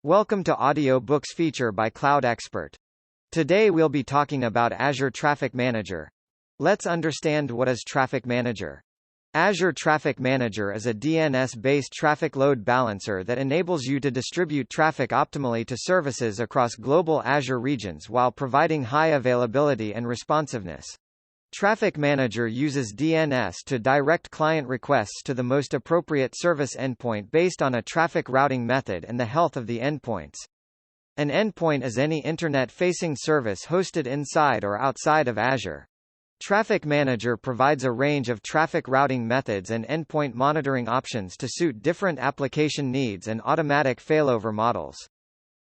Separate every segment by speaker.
Speaker 1: Welcome to Audio Books feature by Cloud Expert. Today we'll be talking about Azure Traffic Manager. Let's understand what is Traffic Manager. Azure Traffic Manager is a DNS-based traffic load balancer that enables you to distribute traffic optimally to services across global Azure regions while providing high availability and responsiveness. Traffic Manager uses DNS to direct client requests to the most appropriate service endpoint based on a traffic routing method and the health of the endpoints. An endpoint is any internet-facing service hosted inside or outside of Azure. Traffic Manager provides a range of traffic routing methods and endpoint monitoring options to suit different application needs and automatic failover models.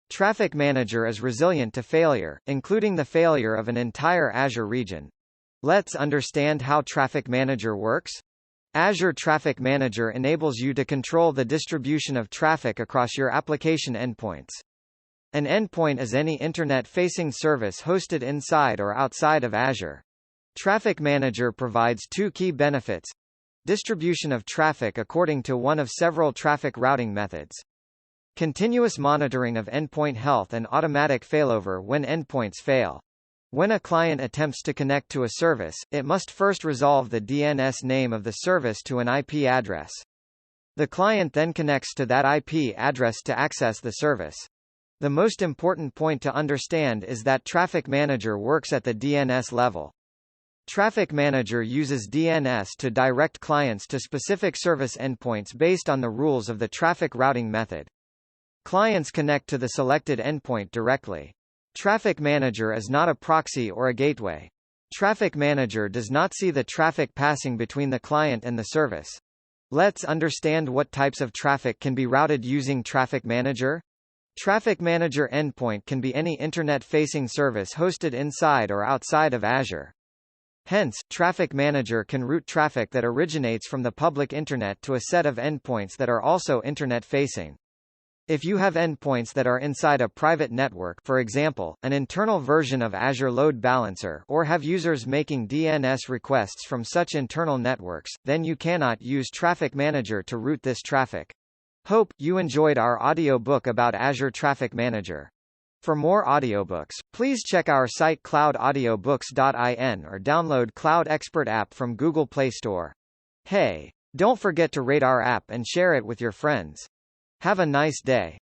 Speaker 1: Traffic Manager is resilient to failure, including the failure of an entire Azure region. Let's understand how Traffic Manager works. Azure Traffic Manager enables you to control the distribution of traffic across your application endpoints. An endpoint is any internet-facing service hosted inside or outside of Azure. Traffic Manager provides two key benefits: distribution of traffic according to one of several traffic routing methods, continuous monitoring of endpoint health, and automatic failover when endpoints fail. When a client attempts to connect to a service, it must first resolve the DNS name of the service to an IP address. The client then connects to that IP address to access the service. The most important point to understand is that Traffic Manager works at the DNS level. Traffic Manager uses DNS to direct clients to specific service endpoints based on the rules of the traffic routing method. Clients connect to the selected endpoint directly. Traffic Manager is not a proxy or a gateway. Traffic Manager does not see the traffic passing between the client and the service. Let's understand what types of traffic can be routed using Traffic Manager. Traffic Manager endpoint can be any internet-facing service hosted inside or outside of Azure. Hence, Traffic Manager can route traffic that originates from the public internet to a set of endpoints that are also internet-facing. If you have endpoints that are inside a private network, for example, an internal version of Azure Load Balancer, or have users making DNS requests from such internal networks, then you cannot use Traffic Manager to route this traffic. Hope you enjoyed our audiobook about Azure Traffic Manager. For more audiobooks, please check our site cloudaudiobooks.in or download Cloud Expert app from Google Play Store. Hey, don't forget to rate our app and share it with your friends. Have a nice day.